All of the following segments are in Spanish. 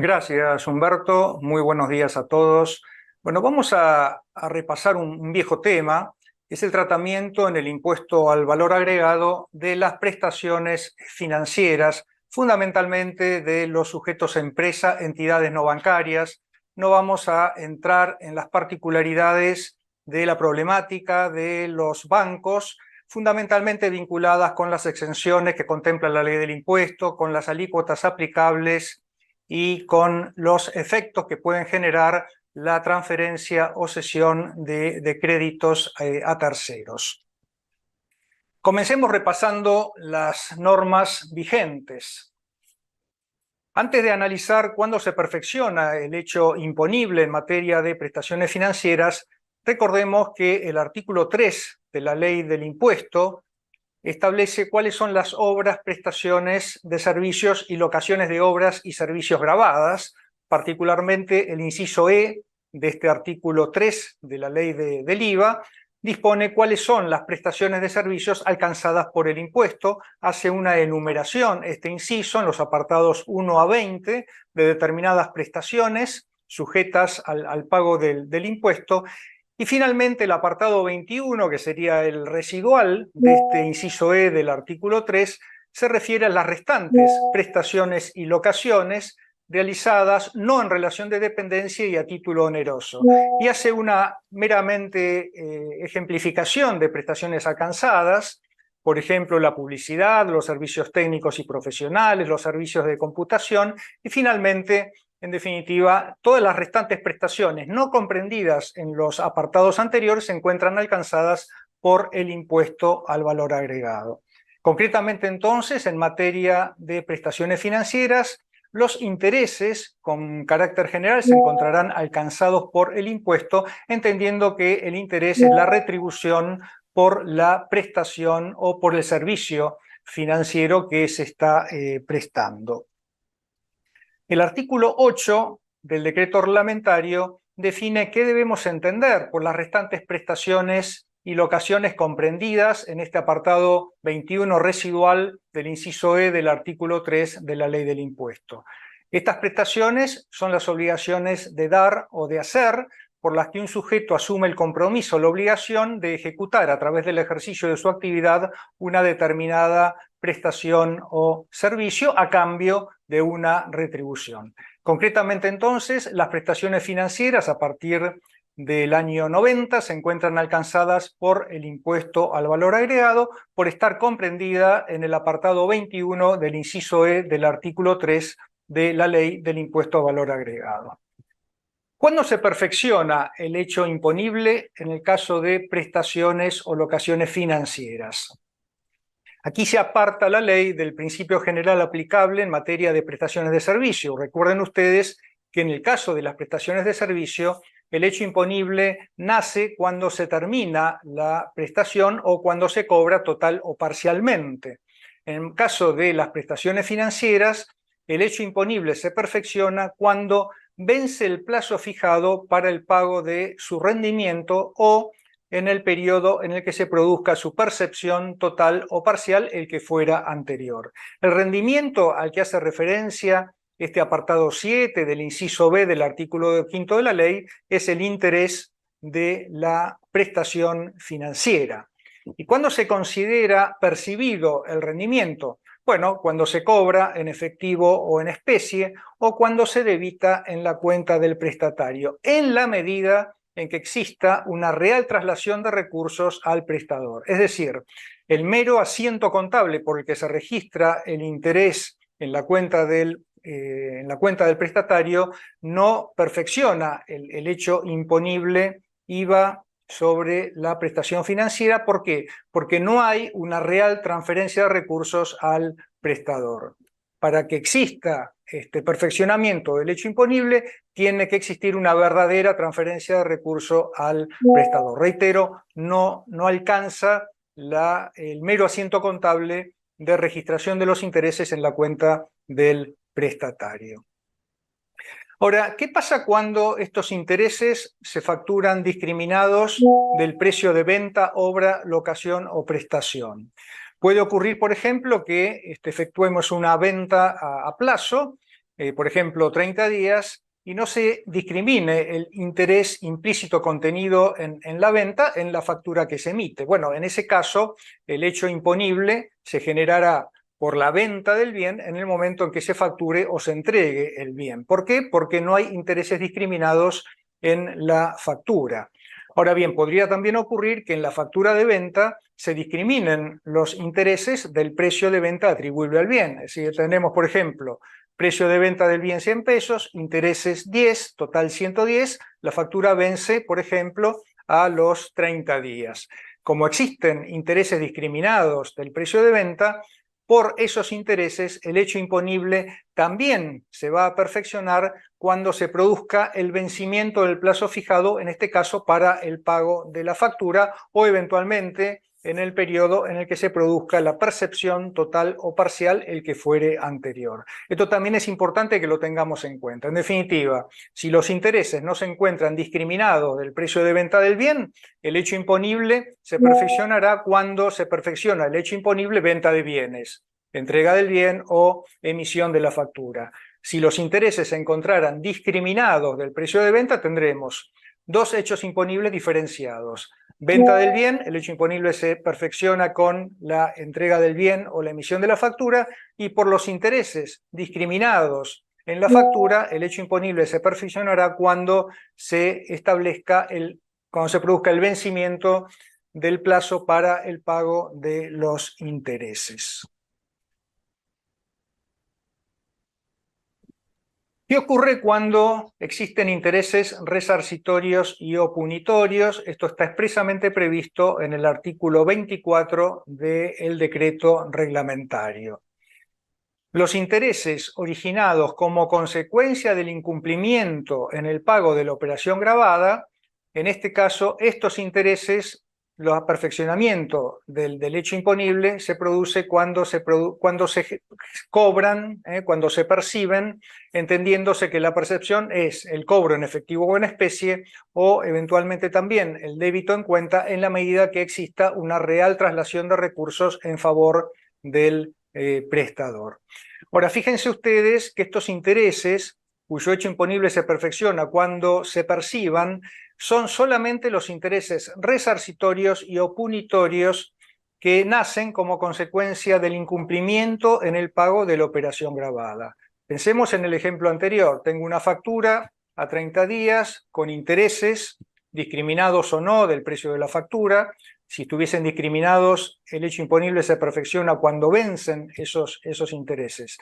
Gracias, Humberto. Muy buenos días a todos. Bueno, vamos a repasar un viejo tema, es el tratamiento en el impuesto al valor agregado de las prestaciones financieras, fundamentalmente de los sujetos a empresa, entidades no bancarias. No vamos a entrar en las particularidades de la problemática de los bancos, fundamentalmente vinculadas con las exenciones que contempla la ley del impuesto, con las alícuotas aplicables y con los efectos que pueden generar la transferencia o cesión de créditos a terceros. Comencemos repasando las normas vigentes. Antes de analizar cuándo se perfecciona el hecho imponible en materia de prestaciones financieras, recordemos que el artículo 3 de la ley del impuesto establece cuáles son las obras, prestaciones de servicios y locaciones de obras y servicios gravadas, particularmente el inciso E de este artículo 3 de la ley del IVA, dispone cuáles son las prestaciones de servicios alcanzadas por el impuesto, hace una enumeración, este inciso, en los apartados 1 a 20 de determinadas prestaciones sujetas al pago del impuesto. Y finalmente el apartado 21, que sería el residual de este inciso E del artículo 3, se refiere a las restantes prestaciones y locaciones realizadas no en relación de dependencia y a título oneroso. Y hace una meramente ejemplificación de prestaciones alcanzadas, por ejemplo, la publicidad, los servicios técnicos y profesionales, los servicios de computación y finalmente, en definitiva, todas las restantes prestaciones no comprendidas en los apartados anteriores se encuentran alcanzadas por el impuesto al valor agregado. Concretamente, entonces, en materia de prestaciones financieras, los intereses con carácter general se encontrarán alcanzados por el impuesto, entendiendo que el interés es la retribución por la prestación o por el servicio financiero que se está prestando. El artículo 8 del decreto reglamentario define qué debemos entender por las restantes prestaciones y locaciones comprendidas en este apartado 21 residual del inciso E del artículo 3 de la ley del impuesto. Estas prestaciones son las obligaciones de dar o de hacer por las que un sujeto asume el compromiso o la obligación de ejecutar a través del ejercicio de su actividad una determinada prestación o servicio a cambio de una retribución. Concretamente, entonces, las prestaciones financieras a partir del año 90 se encuentran alcanzadas por el impuesto al valor agregado por estar comprendida en el apartado 21 del inciso E del artículo 3 de la ley del impuesto al valor agregado. ¿Cuándo se perfecciona el hecho imponible en el caso de prestaciones o locaciones financieras? Aquí se aparta la ley del principio general aplicable en materia de prestaciones de servicio. Recuerden ustedes que en el caso de las prestaciones de servicio, el hecho imponible nace cuando se termina la prestación o cuando se cobra total o parcialmente. En el caso de las prestaciones financieras, el hecho imponible se perfecciona cuando vence el plazo fijado para el pago de su rendimiento o en el periodo en el que se produzca su percepción total o parcial, el que fuera anterior. El rendimiento al que hace referencia este apartado 7 del inciso B del artículo 5 de la ley es el interés de la prestación financiera. ¿Y cuándo se considera percibido el rendimiento? Bueno, cuando se cobra en efectivo o en especie o cuando se debita en la cuenta del prestatario, en la medida en que exista una real traslación de recursos al prestador. Es decir, el mero asiento contable por el que se registra el interés en la cuenta del prestatario no perfecciona el hecho imponible IVA sobre la prestación financiera. ¿Por qué? Porque no hay una real transferencia de recursos al prestador. Para que exista este perfeccionamiento del hecho imponible, tiene que existir una verdadera transferencia de recursos al prestador. Reitero, no alcanza el mero asiento contable de registración de los intereses en la cuenta del prestatario. Ahora, ¿qué pasa cuando estos intereses se facturan discriminados del precio de venta, obra, locación o prestación? Puede ocurrir, por ejemplo, que efectuemos una venta a plazo por ejemplo, 30 días, y no se discrimine el interés implícito contenido en la venta en la factura que se emite. Bueno, en ese caso, el hecho imponible se generará por la venta del bien en el momento en que se facture o se entregue el bien. ¿Por qué? Porque no hay intereses discriminados en la factura. Ahora bien, podría también ocurrir que en la factura de venta se discriminen los intereses del precio de venta atribuible al bien. Es decir, tenemos, por ejemplo, precio de venta del bien 100 pesos, intereses 10, total 110, la factura vence, por ejemplo, a los 30 días. Como existen intereses discriminados del precio de venta, por esos intereses el hecho imponible también se va a perfeccionar cuando se produzca el vencimiento del plazo fijado, en este caso para el pago de la factura, o eventualmente en el periodo en el que se produzca la percepción total o parcial, el que fuere anterior. Esto también es importante que lo tengamos en cuenta. En definitiva, si los intereses no se encuentran discriminados del precio de venta del bien, el hecho imponible se perfeccionará cuando se perfecciona el hecho imponible venta de bienes, entrega del bien o emisión de la factura. Si los intereses se encontraran discriminados del precio de venta, tendremos dos hechos imponibles diferenciados. Venta del bien, el hecho imponible se perfecciona con la entrega del bien o la emisión de la factura, y por los intereses discriminados en la factura, el hecho imponible se perfeccionará cuando se establezca cuando se produzca el vencimiento del plazo para el pago de los intereses. ¿Qué ocurre cuando existen intereses resarcitorios y o punitorios? Esto está expresamente previsto en el artículo 24 del decreto reglamentario. Los intereses originados como consecuencia del incumplimiento en el pago de la operación gravada, en este caso, estos intereses, el perfeccionamiento del hecho imponible se produce cuando se cobran, cuando se perciben, entendiéndose que la percepción es el cobro en efectivo o en especie, o eventualmente también el débito en cuenta, en la medida que exista una real traslación de recursos en favor del prestador. Ahora, fíjense ustedes que estos intereses, cuyo hecho imponible se perfecciona cuando se perciban, son solamente los intereses resarcitorios y o punitorios que nacen como consecuencia del incumplimiento en el pago de la operación gravada. Pensemos en el ejemplo anterior. Tengo una factura a 30 días con intereses, discriminados o no del precio de la factura. Si estuviesen discriminados, el hecho imponible se perfecciona cuando vencen esos intereses.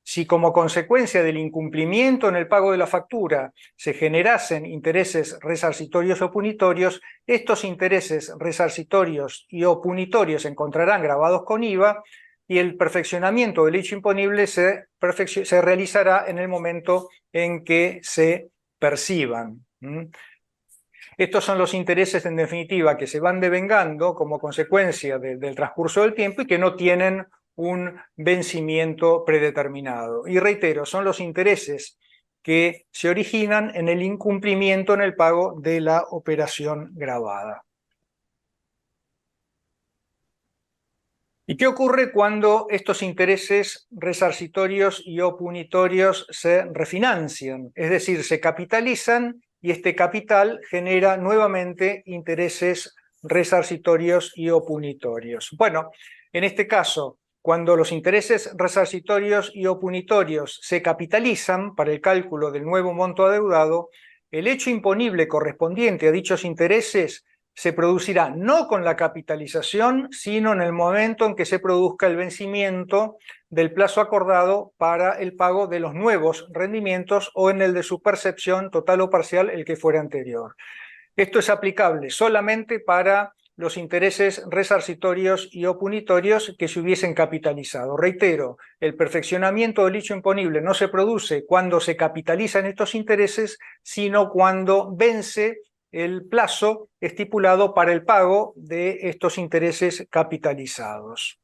Si como consecuencia del incumplimiento en el pago de la factura se generasen intereses resarcitorios o punitorios, estos intereses resarcitorios y o punitorios se encontrarán grabados con IVA, y el perfeccionamiento del hecho imponible se realizará en el momento en que se perciban. Estos son los intereses, en definitiva, que se van devengando como consecuencia del transcurso del tiempo y que no tienen un vencimiento predeterminado. Y reitero, son los intereses que se originan en el incumplimiento en el pago de la operación gravada. ¿Y qué ocurre cuando estos intereses resarcitorios y o punitorios se refinancian? Es decir, se capitalizan y este capital genera nuevamente intereses resarcitorios y o punitorios. Bueno, en este caso, cuando los intereses resarcitorios y o punitorios se capitalizan para el cálculo del nuevo monto adeudado, el hecho imponible correspondiente a dichos intereses se producirá no con la capitalización, sino en el momento en que se produzca el vencimiento del plazo acordado para el pago de los nuevos rendimientos o en el de su percepción total o parcial, el que fuera anterior. Esto es aplicable solamente para los intereses resarcitorios y o punitorios que se hubiesen capitalizado. Reitero, el perfeccionamiento del hecho imponible no se produce cuando se capitalizan estos intereses, sino cuando vence el plazo estipulado para el pago de estos intereses capitalizados.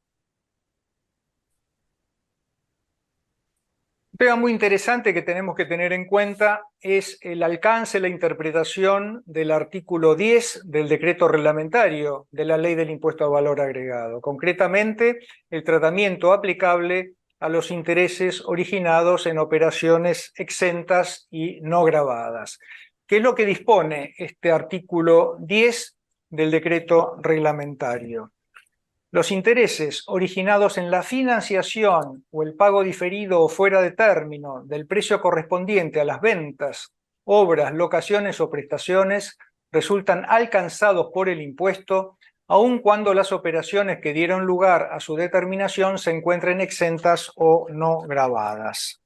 Un tema muy interesante que tenemos que tener en cuenta es el alcance, la interpretación del artículo 10 del decreto reglamentario de la Ley del Impuesto a Valor Agregado. Concretamente, el tratamiento aplicable a los intereses originados en operaciones exentas y no gravadas. ¿Qué es lo que dispone este artículo 10 del decreto reglamentario? Los intereses originados en la financiación o el pago diferido o fuera de término del precio correspondiente a las ventas, obras, locaciones o prestaciones resultan alcanzados por el impuesto, aun cuando las operaciones que dieron lugar a su determinación se encuentren exentas o no gravadas.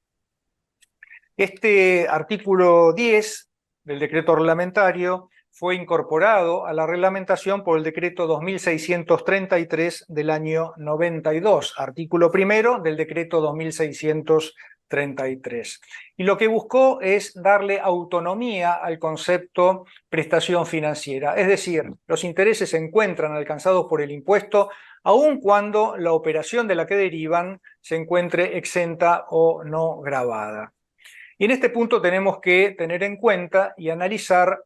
Este artículo 10 del decreto reglamentario fue incorporado a la reglamentación por el decreto 2633 del año 92, artículo primero del decreto 2633. Y lo que buscó es darle autonomía al concepto prestación financiera, es decir, los intereses se encuentran alcanzados por el impuesto aun cuando la operación de la que derivan se encuentre exenta o no gravada. Y en este punto tenemos que tener en cuenta y analizar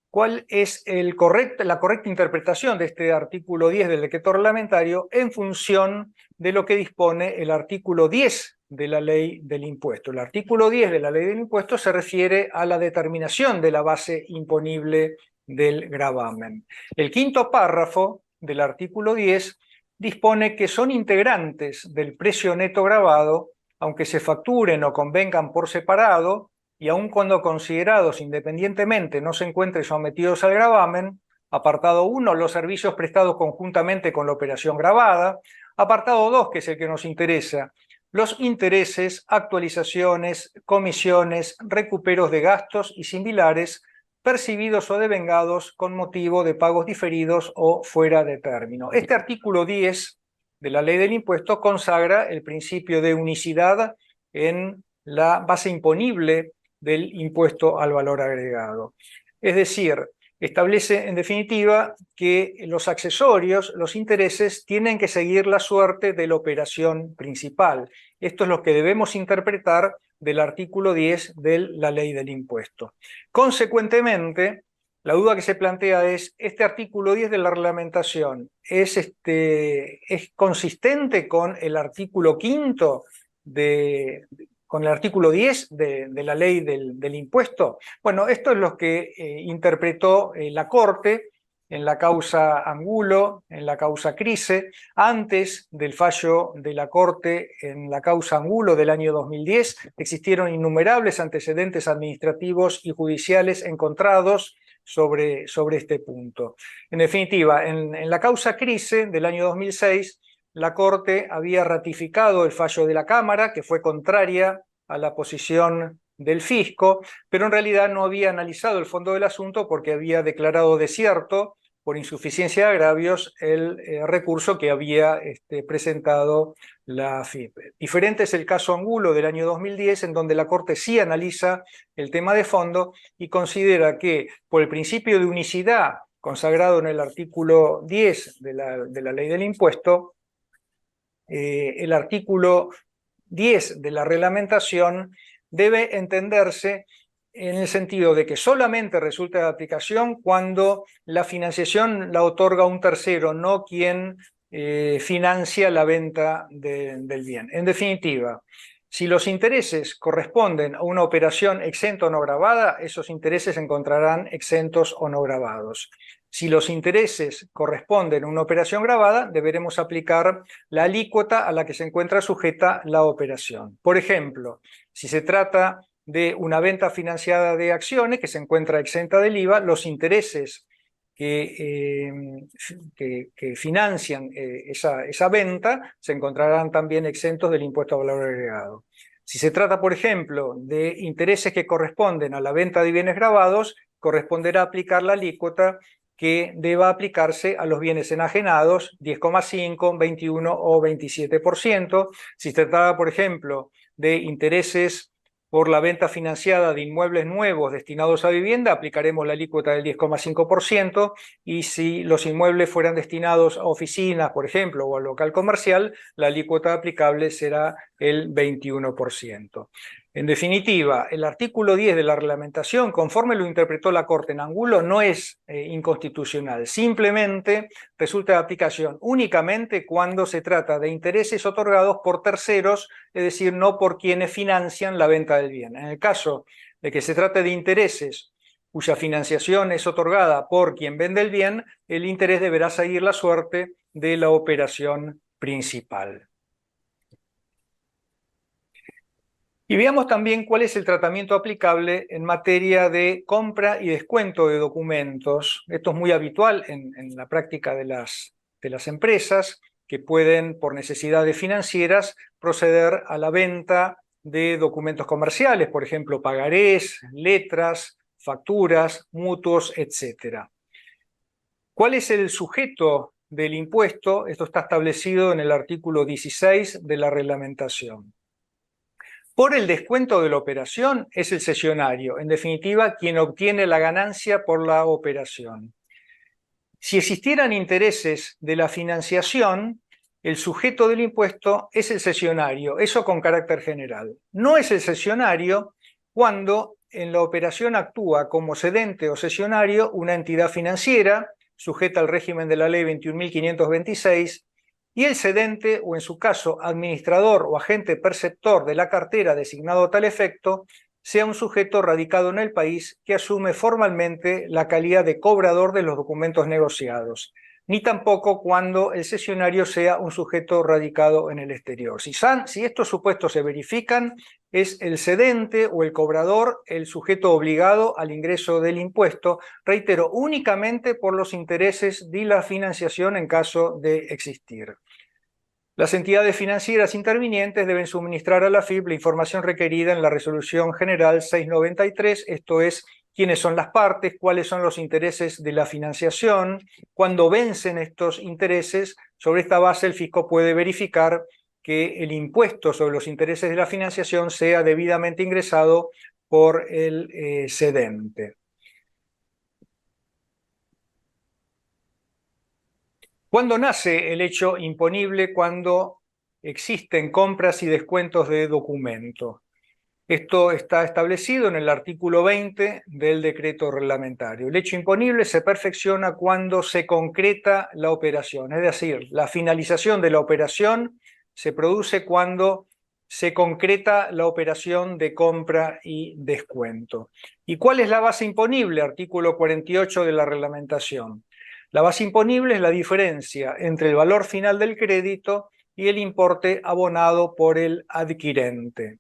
cuál es la correcta interpretación de este artículo 10 del decreto reglamentario en función de lo que dispone el artículo 10 de la ley del impuesto. El artículo 10 de la ley del impuesto se refiere a la determinación de la base imponible del gravamen. El quinto párrafo del artículo 10 dispone que son integrantes del precio neto gravado, aunque se facturen o convengan por separado, y aun cuando considerados independientemente no se encuentren sometidos al gravamen. Apartado 1, los servicios prestados conjuntamente con la operación gravada. Apartado 2, que es el que nos interesa, los intereses, actualizaciones, comisiones, recuperos de gastos y similares percibidos o devengados con motivo de pagos diferidos o fuera de término. Este artículo 10 de la ley del impuesto consagra el principio de unicidad en la base imponible del impuesto al valor agregado. Es decir, establece en definitiva que los accesorios, los intereses, tienen que seguir la suerte de la operación principal. Esto es lo que debemos interpretar del artículo 10 de la ley del impuesto. Consecuentemente, la duda que se plantea es, ¿este artículo 10 de la reglamentación es consistente con el artículo 5 con el artículo 10 de la ley del impuesto? Bueno, esto es lo que interpretó la Corte en la causa Angulo, en la causa Crise. Antes del fallo de la Corte en la causa Angulo del año 2010, existieron innumerables antecedentes administrativos y judiciales encontrados sobre este punto. En definitiva, en la causa Crise del año 2006, la Corte había ratificado el fallo de la Cámara, que fue contraria a la posición del fisco, pero en realidad no había analizado el fondo del asunto porque había declarado desierto por insuficiencia de agravios el recurso que había presentado la FIP. Diferente es el caso Angulo del año 2010, en donde la Corte sí analiza el tema de fondo y considera que por el principio de unicidad consagrado en el artículo 10 de la ley del impuesto, el artículo 10 de la reglamentación debe entenderse en el sentido de que solamente resulta de aplicación cuando la financiación la otorga un tercero, no quien financia la venta del bien. En definitiva, si los intereses corresponden a una operación exenta o no gravada, esos intereses se encontrarán exentos o no gravados. Si los intereses corresponden a una operación gravada, deberemos aplicar la alícuota a la que se encuentra sujeta la operación. Por ejemplo, si se trata de una venta financiada de acciones que se encuentra exenta del IVA, los intereses que financian esa venta se encontrarán también exentos del impuesto a valor agregado. Si se trata, por ejemplo, de intereses que corresponden a la venta de bienes gravados, corresponderá aplicar la alícuota que deba aplicarse a los bienes enajenados, 10,5, 21 o 27%. Si se trata, por ejemplo, de intereses por la venta financiada de inmuebles nuevos destinados a vivienda, aplicaremos la alícuota del 10,5%, y si los inmuebles fueran destinados a oficinas, por ejemplo, o al local comercial, la alícuota aplicable será el 21%. En definitiva, el artículo 10 de la reglamentación, conforme lo interpretó la Corte en Angulo, no es inconstitucional. Simplemente resulta de aplicación únicamente cuando se trata de intereses otorgados por terceros, es decir, no por quienes financian la venta del bien. En el caso de que se trate de intereses cuya financiación es otorgada por quien vende el bien, el interés deberá seguir la suerte de la operación principal. Y veamos también cuál es el tratamiento aplicable en materia de compra y descuento de documentos. Esto es muy habitual en la práctica de las empresas que pueden, por necesidades financieras, proceder a la venta de documentos comerciales, por ejemplo, pagarés, letras, facturas, mutuos, etc. ¿Cuál es el sujeto del impuesto? Esto está establecido en el artículo 16 de la reglamentación. Por el descuento de la operación es el cesionario, en definitiva, quien obtiene la ganancia por la operación. Si existieran intereses de la financiación, el sujeto del impuesto es el cesionario, eso con carácter general. No es el cesionario cuando en la operación actúa como cedente o cesionario una entidad financiera sujeta al régimen de la ley 21.526 y el cedente, o en su caso administrador o agente perceptor de la cartera designado a tal efecto, sea un sujeto radicado en el país que asume formalmente la calidad de cobrador de los documentos negociados, ni tampoco cuando el cesionario sea un sujeto radicado en el exterior. Si estos supuestos se verifican, es el cedente o el cobrador el sujeto obligado al ingreso del impuesto, reitero, únicamente por los intereses de la financiación en caso de existir. Las entidades financieras intervinientes deben suministrar a la AFIP la información requerida en la Resolución General 693, esto es, quiénes son las partes, cuáles son los intereses de la financiación, cuándo vencen estos intereses. Sobre esta base el fisco puede verificar que el impuesto sobre los intereses de la financiación sea debidamente ingresado por el cedente. ¿Cuándo nace el hecho imponible? Cuando existen compras y descuentos de documento. Esto está establecido en el artículo 20 del decreto reglamentario. El hecho imponible se perfecciona cuando se concreta la operación, es decir, la finalización de la operación se produce cuando se concreta la operación de compra y descuento. ¿Y cuál es la base imponible? Artículo 48 de la reglamentación. La base imponible es la diferencia entre el valor final del crédito y el importe abonado por el adquirente.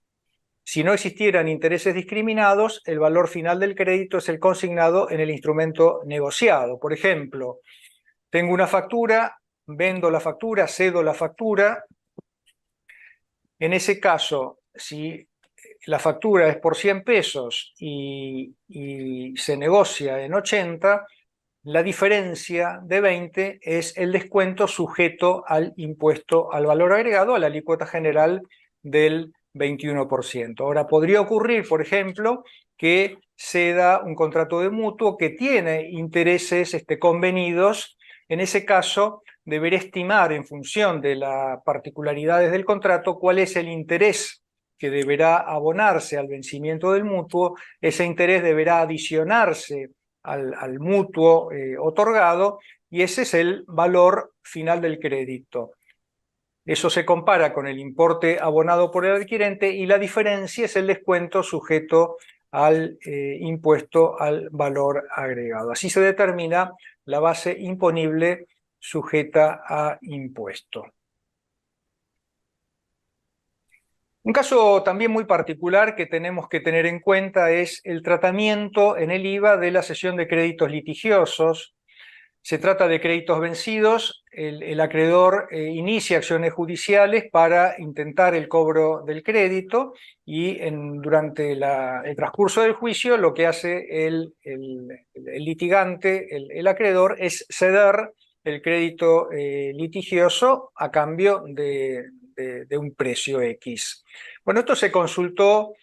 Si no existieran intereses discriminados, el valor final del crédito es el consignado en el instrumento negociado. Por ejemplo, tengo una factura, vendo la factura, cedo la factura. En ese caso, si la factura es por 100 pesos y se negocia en 80, la diferencia de 20 es el descuento sujeto al impuesto al valor agregado, a la alícuota general del 21%. Ahora, podría ocurrir, por ejemplo, que se da un contrato de mutuo que tiene intereses convenidos. En ese caso, deberé estimar en función de las particularidades del contrato cuál es el interés que deberá abonarse al vencimiento del mutuo. Ese interés deberá adicionarse al mutuo otorgado, y ese es el valor final del crédito. Eso se compara con el importe abonado por el adquirente y la diferencia es el descuento sujeto al impuesto al valor agregado. Así se determina la base imponible sujeta a impuesto. Un caso también muy particular que tenemos que tener en cuenta es el tratamiento en el IVA de la cesión de créditos litigiosos. Se trata de créditos vencidos, el acreedor inicia acciones judiciales para intentar el cobro del crédito y durante el transcurso del juicio lo que hace el litigante, el acreedor, es ceder el crédito litigioso a cambio de un precio X. Bueno, esto se consultó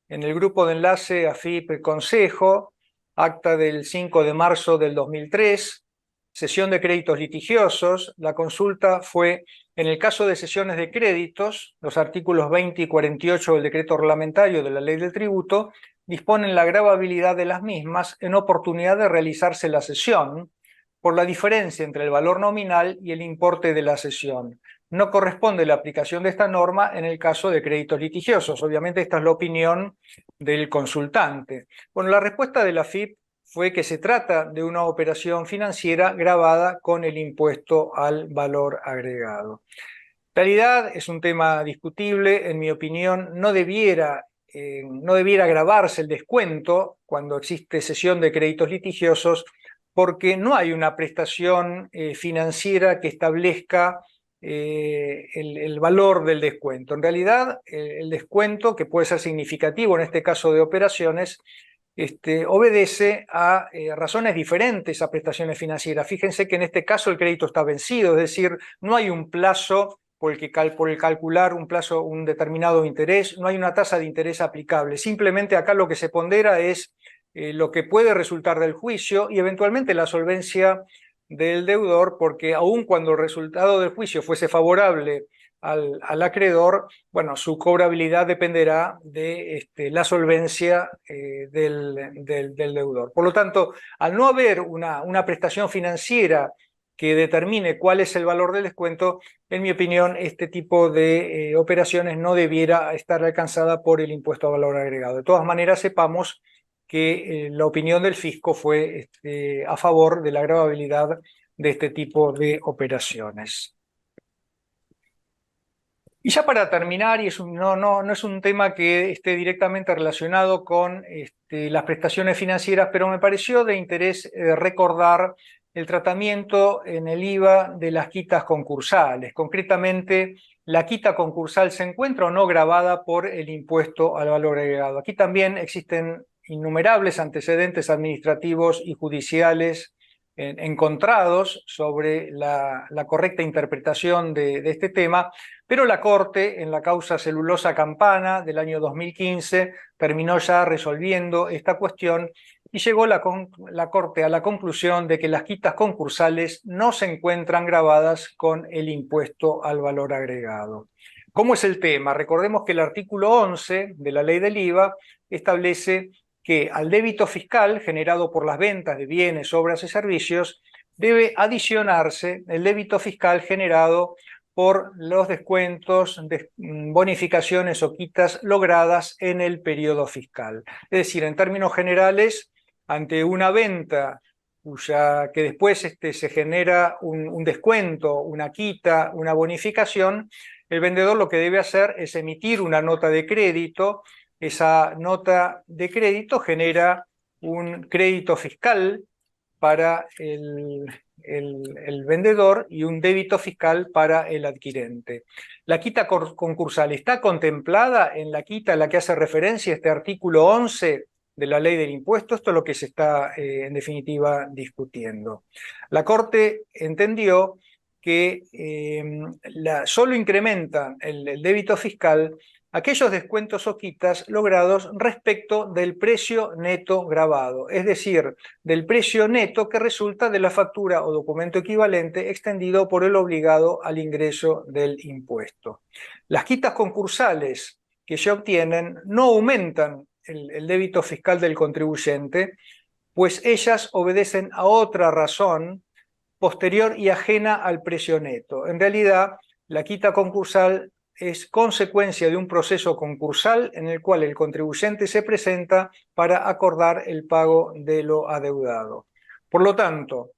en el grupo de enlace AFIP Consejo, acta del 5 de marzo del 2003, cesión de créditos litigiosos. La consulta fue, en el caso de cesiones de créditos, los artículos 20 y 48 del decreto reglamentario de la Ley del Tributo disponen la gravabilidad de las mismas en oportunidad de realizarse la cesión por la diferencia entre el valor nominal y el importe de la cesión. No corresponde la aplicación de esta norma en el caso de créditos litigiosos. Obviamente esta es la opinión del consultante. Bueno, la respuesta de la AFIP fue que se trata de una operación financiera gravada con el impuesto al valor agregado. En realidad es un tema discutible, en mi opinión no debiera gravarse el descuento cuando existe cesión de créditos litigiosos, porque no hay una prestación financiera que establezca el valor del descuento. En realidad, el descuento, que puede ser significativo en este caso de operaciones, obedece a razones diferentes a prestaciones financieras. Fíjense que en este caso el crédito está vencido, es decir, no hay un plazo por el calcular un determinado interés, no hay una tasa de interés aplicable. Simplemente acá lo que se pondera es lo que puede resultar del juicio y eventualmente la solvencia del deudor, porque aun cuando el resultado del juicio fuese favorable al acreedor, bueno, su cobrabilidad dependerá de la solvencia del deudor. Por lo tanto, al no haber una prestación financiera que determine cuál es el valor del descuento, en mi opinión, este tipo de operaciones no debiera estar alcanzada por el impuesto a valor agregado. De todas maneras, sepamos que la opinión del fisco fue a favor de la gravabilidad de este tipo de operaciones. Y ya para terminar, y no es un tema que esté directamente relacionado con las prestaciones financieras, pero me pareció de interés recordar el tratamiento en el IVA de las quitas concursales. Concretamente, ¿la quita concursal se encuentra o no gravada por el impuesto al valor agregado? Aquí también existen innumerables antecedentes administrativos y judiciales encontrados sobre la correcta interpretación de este tema, pero la Corte, en la causa Celulosa Campana del año 2015, terminó ya resolviendo esta cuestión y llegó la Corte a la conclusión de que las quitas concursales no se encuentran gravadas con el impuesto al valor agregado. ¿Cómo es el tema? Recordemos que el artículo 11 de la Ley del IVA establece que al débito fiscal generado por las ventas de bienes, obras y servicios debe adicionarse el débito fiscal generado por los descuentos, bonificaciones o quitas logradas en el periodo fiscal. Es decir, en términos generales, ante una venta que después se genera un descuento, una quita, una bonificación, el vendedor lo que debe hacer es emitir una nota de crédito. Esa nota de crédito genera un crédito fiscal para el vendedor y un débito fiscal para el adquirente. La quita concursal está contemplada en la quita a la que hace referencia este artículo 11 de la Ley del Impuesto. Esto es lo que se está en definitiva discutiendo. La Corte entendió que solo incrementa el débito fiscal aquellos descuentos o quitas logrados respecto del precio neto gravado, es decir, del precio neto que resulta de la factura o documento equivalente extendido por el obligado al ingreso del impuesto. Las quitas concursales que se obtienen no aumentan el débito fiscal del contribuyente, pues ellas obedecen a otra razón posterior y ajena al precio neto. En realidad, la quita concursal es consecuencia de un proceso concursal en el cual el contribuyente se presenta para acordar el pago de lo adeudado. Por lo tanto,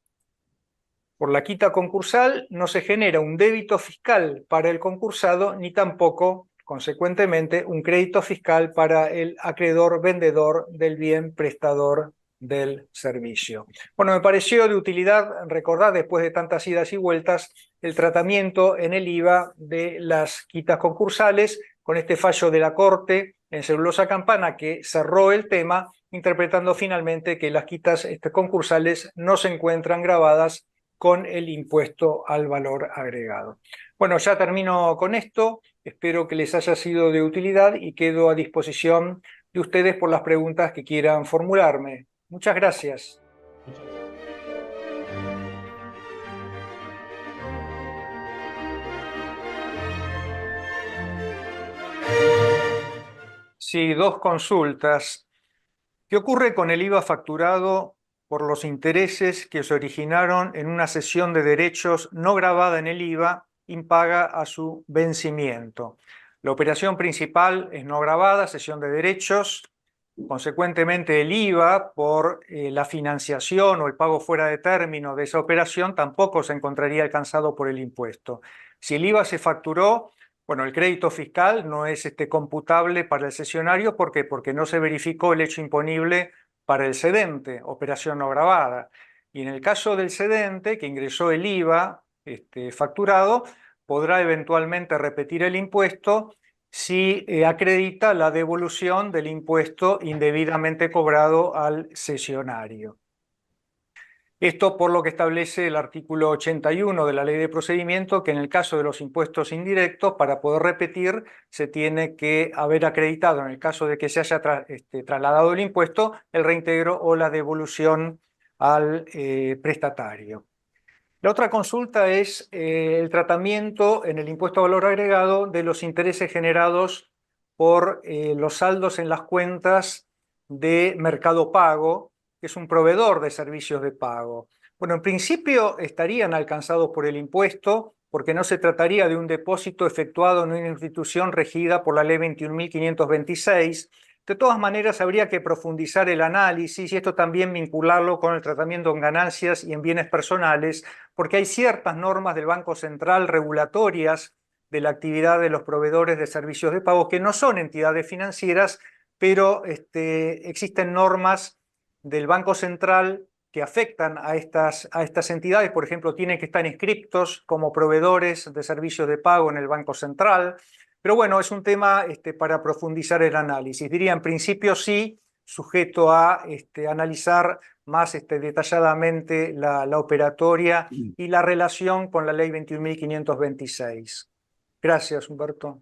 por la quita concursal no se genera un débito fiscal para el concursado ni tampoco, consecuentemente, un crédito fiscal para el acreedor vendedor del bien prestador del servicio. Bueno, me pareció de utilidad recordar, después de tantas idas y vueltas, el tratamiento en el IVA de las quitas concursales, con este fallo de la Corte en Celulosa Campana que cerró el tema, interpretando finalmente que las quitas concursales no se encuentran gravadas con el impuesto al valor agregado. Bueno, ya termino con esto. Espero que les haya sido de utilidad y quedo a disposición de ustedes por las preguntas que quieran formularme. Muchas gracias. Sí, dos consultas. ¿Qué ocurre con el IVA facturado por los intereses que se originaron en una cesión de derechos no grabada en el IVA, impaga a su vencimiento? La operación principal es no grabada, cesión de derechos. Consecuentemente, el IVA por la financiación o el pago fuera de término de esa operación tampoco se encontraría alcanzado por el impuesto. Si el IVA se facturó, bueno, el crédito fiscal no es computable para el cesionario. ¿Por qué? Porque no se verificó el hecho imponible para el cedente, operación no gravada. Y en el caso del cedente, que ingresó el IVA facturado, podrá eventualmente repetir el impuesto si acredita la devolución del impuesto indebidamente cobrado al cesionario. Esto por lo que establece el artículo 81 de la Ley de Procedimiento, que en el caso de los impuestos indirectos, para poder repetir, se tiene que haber acreditado, en el caso de que se haya trasladado el impuesto, el reintegro o la devolución al prestatario. La otra consulta es el tratamiento en el impuesto a valor agregado de los intereses generados por los saldos en las cuentas de Mercado Pago, que es un proveedor de servicios de pago. Bueno, en principio estarían alcanzados por el impuesto porque no se trataría de un depósito efectuado en una institución regida por la Ley 21.526. De todas maneras, habría que profundizar el análisis y esto también vincularlo con el tratamiento en ganancias y en bienes personales, porque hay ciertas normas del Banco Central regulatorias de la actividad de los proveedores de servicios de pago que no son entidades financieras, pero existen normas del Banco Central que afectan a estas entidades. Por ejemplo, tienen que estar inscriptos como proveedores de servicios de pago en el Banco Central. Pero bueno, es un tema para profundizar el análisis. Diría en principio sí, sujeto a analizar más detalladamente la operatoria y la relación con la Ley 21.526. Gracias, Humberto.